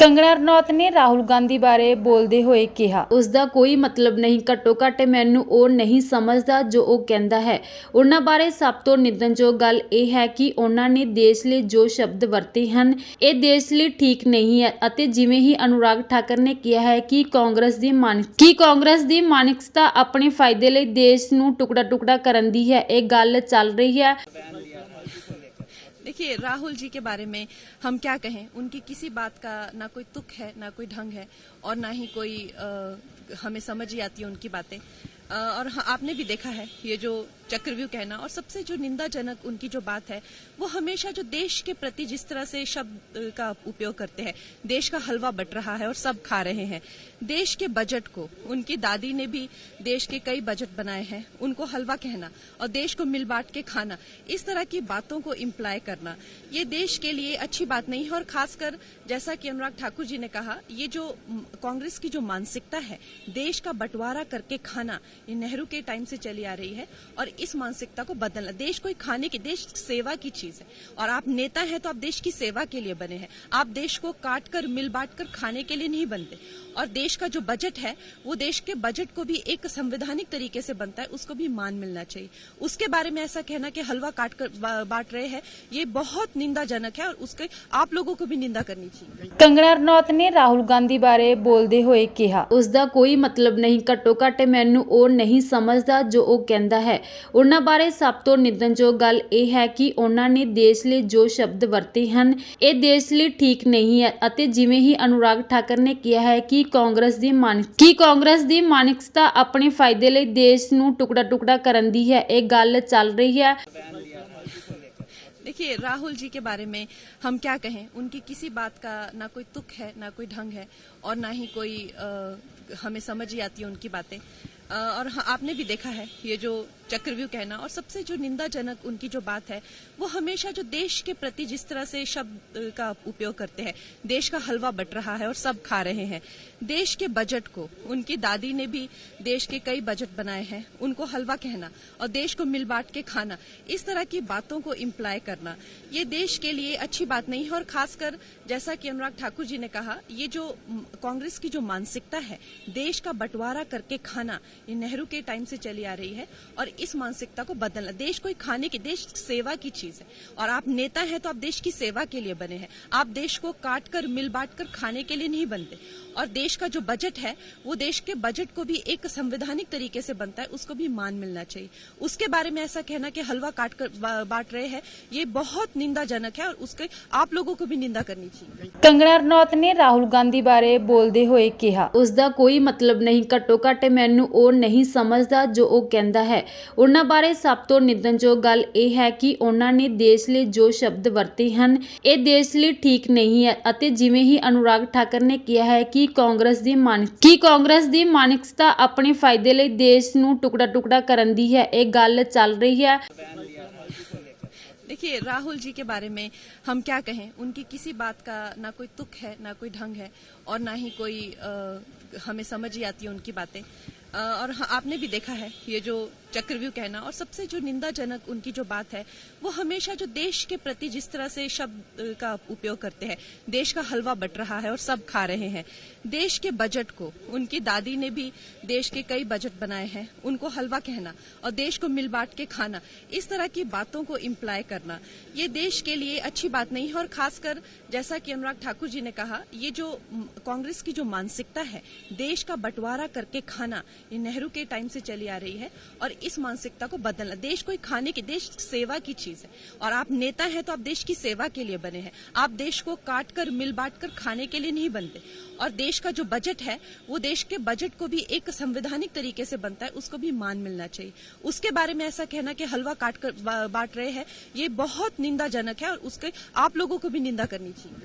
कंगना रनौत ने राहुल गांधी बारे बोलते हुए कहा, उसका कोई मतलब नहीं, घट्टो घट्ट मैनू वो नहीं समझता जो वो कहता है। उन्हां बारे सब तो निंदनयोग गल यह है कि उन्होंने देश लिए जो शब्द वरते हैं ये देश लिए ठीक नहीं है। अते जिवें ही अनुराग ठाकुर ने कहा है कि कांग्रेस की मानसिकता अपने फायदे लिए देश नूं टुकड़ा टुकड़ा करन दी है, ये गल चल रही है। देखिए, राहुल जी के बारे में हम क्या कहें, उनकी किसी बात का ना कोई तुक है, ना कोई ढंग है और ना ही कोई हमें समझ ही आती है उनकी बातें। और आपने भी देखा है ये जो चक्रव्यूह कहना, और सबसे जो निंदाजनक उनकी जो बात है वो हमेशा जो देश के प्रति जिस तरह से शब्द का उपयोग करते हैं, देश का हलवा बट रहा है और सब खा रहे हैं। देश के बजट को, उनकी दादी ने भी देश के कई बजट बनाए हैं, उनको हलवा कहना और देश को मिल बांट के खाना, इस तरह की बातों को इम्प्लाई करना, ये देश के लिए अच्छी बात नहीं है। और खासकर जैसा कि अनुराग ठाकुर जी ने कहा, ये जो कांग्रेस की जो मानसिकता है देश का बंटवारा करके खाना, ये नेहरू के टाइम से चली आ रही है और इस मानसिकता को बदलना। देश कोई खाने की, देश सेवा की चीज है और आप नेता हैं तो आप देश की सेवा के लिए बने हैं। आप देश को काट कर मिल बांट कर खाने के लिए नहीं बनते। और देश का जो बजट है वो देश के बजट को भी एक संवैधानिक तरीके से बनता है, उसको भी मान मिलना चाहिए। उसके बारे में ऐसा कहना कि हलवा काट कर बांट रहे हैं, ये बहुत निंदाजनक है और उसके आप लोगों को भी निंदा करनी चाहिए। कंगना रनौत ने राहुल गांधी बारे बोलते हुए कहा, उसका कोई मतलब नहीं, घट्टो घट्ट मैनू वो नहीं समझता जो वो कहता है। उन्हां बारे सब तो निंदनयोग गल यह है कि उन्होंने देश लिए जो शब्द वरते हैं ये देश लिए ठीक नहीं है। अते जिवें ही अनुराग ठाकुर ने कहा है कि कांग्रेस की मानसिकता अपने फायदे लिए देश नूं टुकड़ा टुकड़ा करन दी है, ये गल चल रही है। देखिए, राहुल जी के बारे में हम क्या कहें, उनकी किसी बात का ना कोई तुक है, ना कोई ढंग है और ना ही कोई हमें समझ ही आती है उनकी बातें। और आपने भी देखा है ये जो चक्रव्यूह कहना, और सबसे जो निंदाजनक उनकी जो बात है वो हमेशा जो देश के प्रति जिस तरह से शब्द का उपयोग करते हैं, देश का हलवा बट रहा है और सब खा रहे हैं। देश के बजट को, उनकी दादी ने भी देश के कई बजट बनाए हैं, उनको हलवा कहना और देश को मिल बांट के खाना, इस तरह की बातों को इम्प्लाई करना, ये देश के लिए अच्छी बात नहीं है। और खासकर जैसा कि अनुराग ठाकुर जी ने कहा, ये जो कांग्रेस की जो मानसिकता है देश का बंटवारा करके खाना, ये नेहरू के टाइम से चली आ रही है और इस मानसिकता को बदलना। देश कोई खाने की, देश सेवा की चीज है और आप नेता हैं तो आप देश की सेवा के लिए बने हैं। आप देश को काट कर मिल बांट कर खाने के लिए नहीं बनते। और देश का जो बजट है वो देश के बजट को भी एक संवैधानिक तरीके से बनता है, उसको भी मान मिलना चाहिए। उसके बारे में ऐसा कहना कि हलवा काट कर बांट रहे हैं, ये बहुत निंदाजनक है और उसके आप लोगों को भी निंदा करनी चाहिए। कंगना रनौत ने राहुल गांधी बारे बोलते हुए कहा, उसका कोई मतलब नहीं, घट्टो घट्ट मैनू वो नहीं समझता जो वो कहता है। उन्हां बारे सब तो निंदनयोग गल यह है कि उन्होंने देश लिए जो शब्द वरते हैं ये देश लिए ठीक नहीं है। अते जिवें ही अनुराग ठाकुर ने कहा है कि कांग्रेस की मानसिकता अपने फायदे लिए देश नूं टुकड़ा टुकड़ा करन दी है, ये गल चल रही है। देखिए, राहुल जी के बारे में हम क्या कहें, उनकी किसी बात का ना कोई तुक है, ना कोई ढंग है और ना ही कोई हमें समझ ही आती है उनकी बातें। और आपने भी देखा है ये जो चक्रव्यूह कहना, और सबसे जो निंदाजनक उनकी जो बात है वो हमेशा जो देश के प्रति जिस तरह से शब्द का उपयोग करते हैं, देश का हलवा बट रहा है और सब खा रहे हैं। देश के बजट को, उनकी दादी ने भी देश के कई बजट बनाए हैं, उनको हलवा कहना और देश को मिल बांट के खाना, इस तरह की बातों को इम्प्लाई करना, ये देश के लिए अच्छी बात नहीं है। और खासकर जैसा कि अनुराग ठाकुर जी ने कहा, ये जो कांग्रेस की जो मानसिकता है देश का बंटवारा करके खाना, ये नेहरू के टाइम से चली आ रही है और इस मानसिकता को बदलना। देश कोई खाने की, देश सेवा की चीज है और आप नेता हैं तो आप देश की सेवा के लिए बने हैं। आप देश को काट कर मिल बांट कर खाने के लिए नहीं बनते। और देश का जो बजट है वो देश के बजट को भी एक संवैधानिक तरीके से बनता है, उसको भी मान मिलना चाहिए। उसके बारे में ऐसा कहना कि हलवा काट कर बांट रहे हैं, ये बहुत निंदाजनक है और उसके आप लोगों को भी निंदा करनी चाहिए।